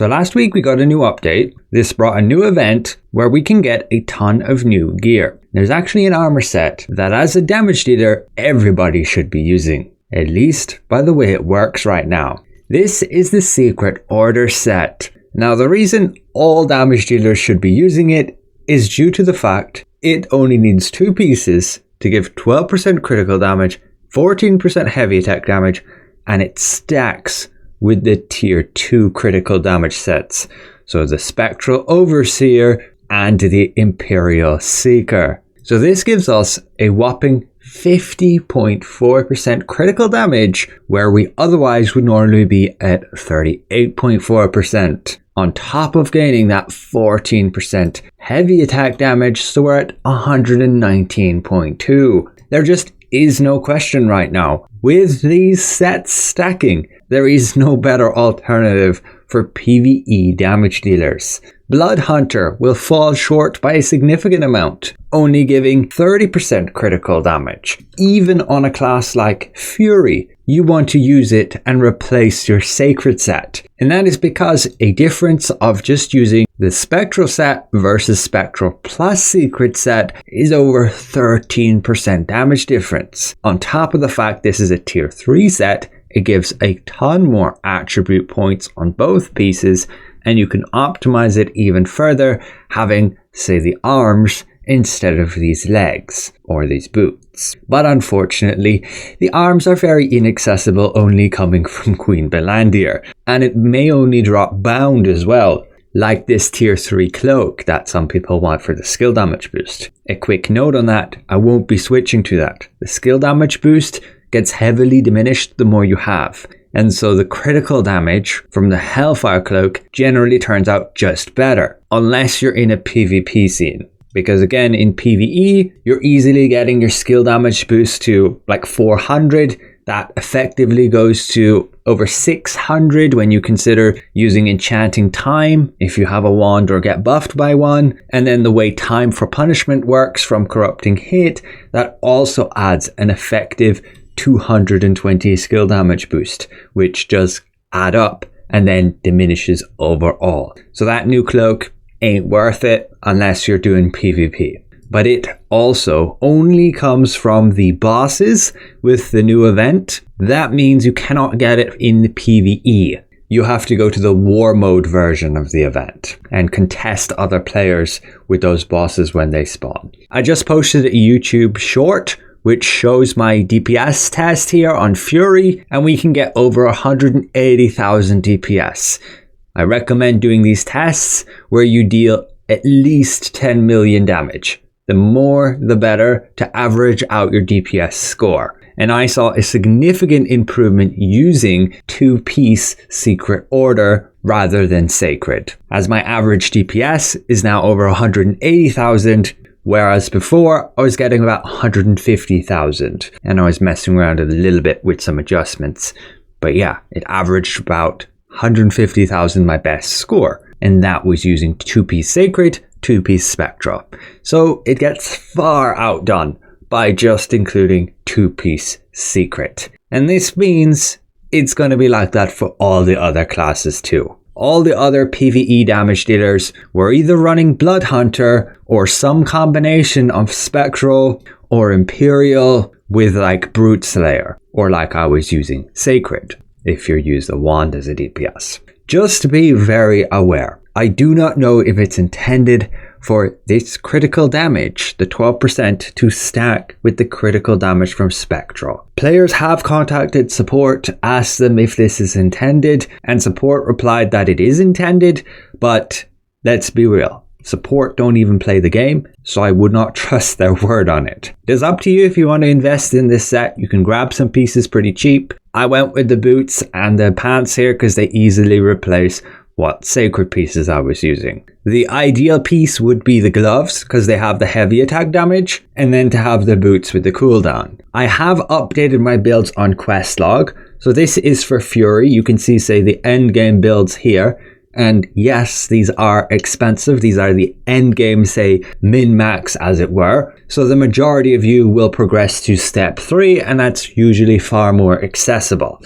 So last week we got a new update. This brought a new event where we can get a ton of new gear. There's actually an armor set that as a damage dealer, everybody should be using. At least by the way it works right now. This is the Secret Order set. Now the reason all damage dealers should be using it is due to the fact it only needs 2 pieces to give 12% critical damage, 14% heavy attack damage, and it stacks with the tier 2 critical damage sets. So the Spectral Overseer and the Imperial Seeker. So this gives us a whopping 50.4% critical damage where we otherwise would normally be at 38.4%. On top of gaining that 14% heavy attack damage, so we're at 119.2. There just is no question right now. With these sets stacking, there is no better alternative for PvE damage dealers. Blood Hunter will fall short by a significant amount, only giving 30% critical damage. Even on a class like Fury, you want to use it and replace your Sacred set. And that is because a difference of just using the Spectral set versus Spectral plus Secret set is over 13% damage difference. On top of the fact this is a tier 3 set, it gives a ton more attribute points on both pieces, and you can optimize it even further, having, say, the arms instead of these legs or these boots. But unfortunately, the arms are very inaccessible, only coming from Queen Belandir, and it may only drop bound as well, like this tier 3 cloak that some people want for the skill damage boost. A quick note on that, I won't be switching to that. The skill damage boost gets heavily diminished the more you have. And so the critical damage from the Hellfire Cloak generally turns out just better, unless you're in a PvP scene. Because again, in PvE, you're easily getting your skill damage boost to like 400. That effectively goes to over 600 when you consider using Enchanting Time if you have a wand or get buffed by one. And then the way Time for Punishment works from Corrupting Hit, that also adds an effective 220 skill damage boost, which does add up and then diminishes overall. So that new cloak ain't worth it unless you're doing PvP. But it also only comes from the bosses with the new event. That means you cannot get it in the PvE. You have to go to the war mode version of the event and contest other players with those bosses when they spawn. I just posted a YouTube short which shows my DPS test here on Fury, and we can get over 180,000 DPS. I recommend doing these tests where you deal at least 10 million damage. The more, the better to average out your DPS score. And I saw a significant improvement using 2-piece Secret Order rather than Sacred, as my average DPS is now over 180,000, whereas before I was getting about 150,000, and I was messing around a little bit with some adjustments. But yeah, it averaged about 150,000 my best score, and that was using 2-piece Sacred, 2-piece Spectral. So it gets far outdone by just including 2-piece Secret. And this means it's going to be like that for all the other classes too. All the other PvE damage dealers were either running Blood Hunter or some combination of Spectral or Imperial with like Brute Slayer, or like I was using Sacred if you use the wand as a DPS. Just to be very aware, I do not know if it's intended for this critical damage, the 12%, to stack with the critical damage from Spectral. Players have contacted support, asked them if this is intended, and support replied that it is intended, but let's be real. Support don't even play the game, so I would not trust their word on it. It's up to you if you want to invest in this set. You can grab some pieces pretty cheap. I went with the boots and the pants here because they easily replace what Sacred pieces I was using. The ideal piece would be the gloves because they have the heavy attack damage, and then to have the boots with the cooldown. I have updated my builds on Questlog, so this is for Fury. You can see, say, the end game builds here. And yes, these are expensive. These are the end game, say, min-max as it were. So the majority of you will progress to step 3, and that's usually far more accessible.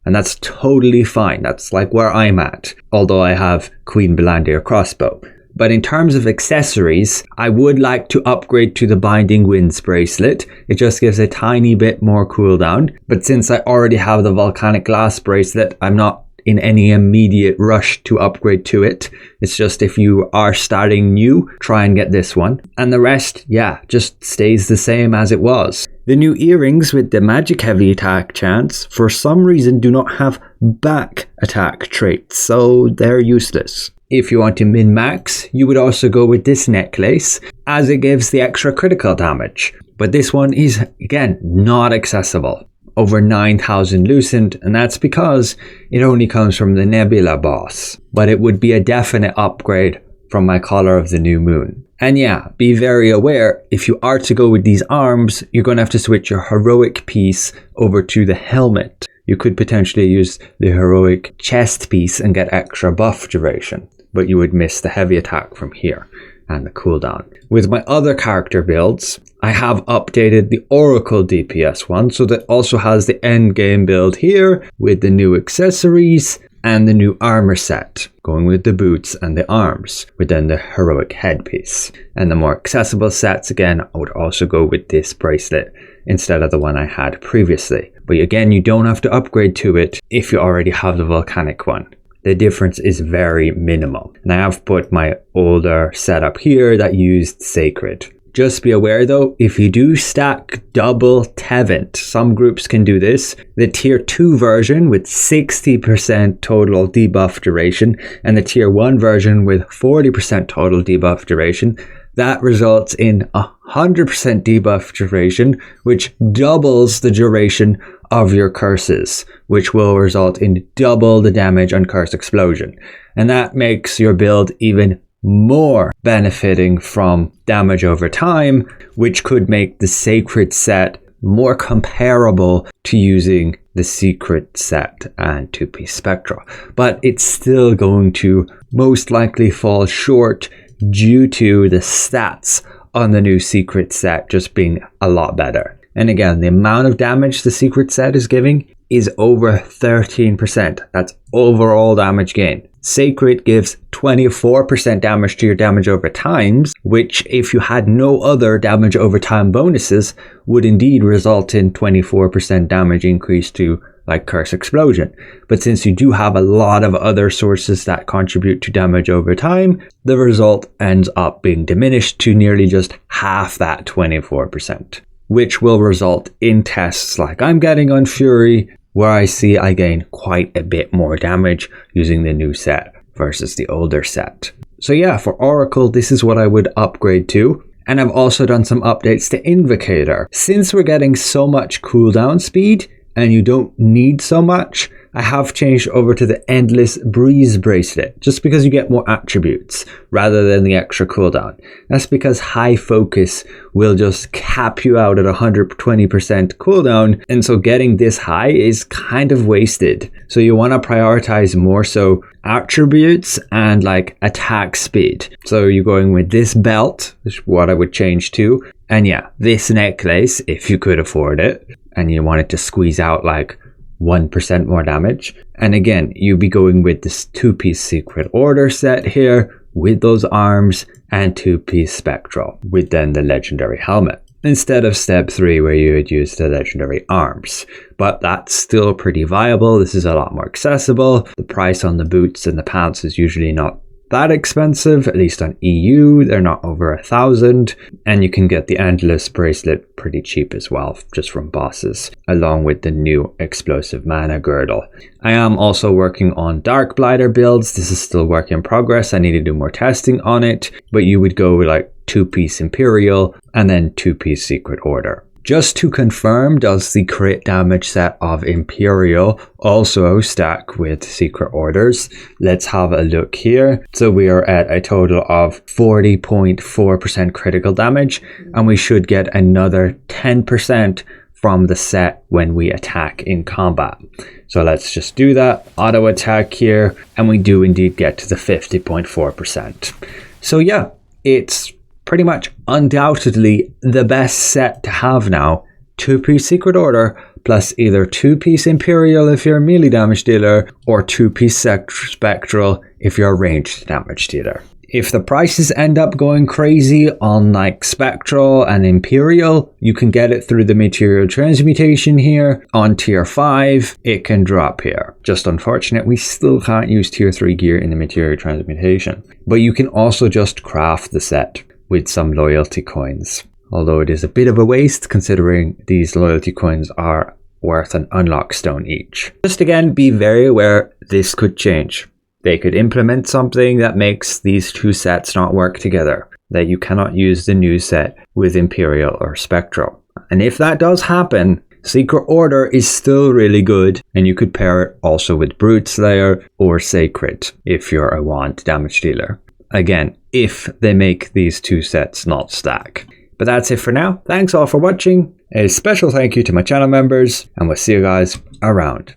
And that's totally fine. That's like where I'm at, although I have Queen Belandir crossbow. But in terms of accessories, I would like to upgrade to the Binding Winds bracelet. It just gives a tiny bit more cooldown. But since I already have the Volcanic Glass bracelet, I'm not in any immediate rush to upgrade to it. It's just if you are starting new, try and get this one. And the rest, yeah, just stays the same as it was. The new earrings with the magic heavy attack chance, for some reason, do not have back attack traits, so they're useless. If you want to min-max, you would also go with this necklace, as it gives the extra critical damage. But this one is, again, not accessible. Over 9,000 Lucent, and that's because it only comes from the Nebula boss. But it would be a definite upgrade from my Collar of the New Moon. And yeah, be very aware, if you are to go with these arms, you're going to have to switch your heroic piece over to the helmet. You could potentially use the heroic chest piece and get extra buff duration, but you would miss the heavy attack from here and the cooldown. With my other character builds, I have updated the Oracle DPS one, so that also has the end game build here with the new accessories and the new armor set, going with the boots and the arms, with then the heroic headpiece. And the more accessible sets, again, I would also go with this bracelet instead of the one I had previously. But again, you don't have to upgrade to it if you already have the volcanic one. The difference is very minimal. And I have put my older setup here that used Sacred. Just be aware though, if you do stack double Tevent, some groups can do this, the tier 2 version with 60% total debuff duration and the tier 1 version with 40% total debuff duration, that results in 100% debuff duration, which doubles the duration of your curses, which will result in double the damage on Curse Explosion. And that makes your build even more benefiting from damage over time, which could make the Sacred set more comparable to using the Secret set and 2-piece Spectral. But it's still going to most likely fall short due to the stats on the new Secret set just being a lot better. And again, the amount of damage the Secret set is giving is over 13%. That's overall damage gain. Sacred gives 24% damage to your damage over times, which if you had no other damage over time bonuses would indeed result in 24% damage increase to like Curse Explosion. But since you do have a lot of other sources that contribute to damage over time, the result ends up being diminished to nearly just half that 24%, which will result in tests like I'm getting on Fury, where I see I gain quite a bit more damage using the new set versus the older set. So yeah, for Oracle, this is what I would upgrade to. And I've also done some updates to Invocator. Since we're getting so much cooldown speed, and you don't need so much, I have changed over to the Endless Breeze bracelet, just because you get more attributes rather than the extra cooldown. That's because high focus will just cap you out at 120% cooldown, and so getting this high is kind of wasted. So you want to prioritize more so attributes and like attack speed. So you're going with this belt, which is what I would change to, and yeah, this necklace if you could afford it, and you wanted to squeeze out like 1% more damage. And again, you'll be going with this 2-piece Secret Order set here with those arms and 2-piece Spectral with then the legendary helmet, instead of step 3 where you would use the legendary arms. But that's still pretty viable. This is a lot more accessible. The price on the boots and the pants is usually not that expensive, at least on EU. They're not over 1,000, and you can get the Endless bracelet pretty cheap as well, just from bosses, along with the new explosive mana girdle. I am also working on Dark Blighter builds. This is still work in progress. I need to do more testing on it, but you would go with like 2-piece Imperial and then 2-piece Secret Order. Just to confirm, does the crit damage set of Imperial also stack with Secret Orders? Let's have a look here. So we are at a total of 40.4% critical damage, and we should get another 10% from the set when we attack in combat. So let's just do that, auto attack here, and we do indeed get to the 50.4%. So yeah, it's pretty much undoubtedly the best set to have now 2-piece Secret Order, plus either 2-piece Imperial if you're a melee damage dealer, or 2-piece Spectral if you're a ranged damage dealer. If the prices end up going crazy on like Spectral and Imperial, you can get it through the Material Transmutation here. On tier 5, it can drop here. Just unfortunate, we still can't use tier 3 gear in the Material Transmutation. But you can also just craft the set with some loyalty coins. Although it is a bit of a waste considering these loyalty coins are worth an unlock stone each. Just again, be very aware this could change. They could implement something that makes these two sets not work together, that you cannot use the new set with Imperial or Spectral. And if that does happen, Secret Order is still really good, and you could pair it also with Brute Slayer or Sacred if you're a wand damage dealer. Again, if they make these two sets not stack. But that's it for now. Thanks all for watching. A special thank you to my channel members, and we'll see you guys around.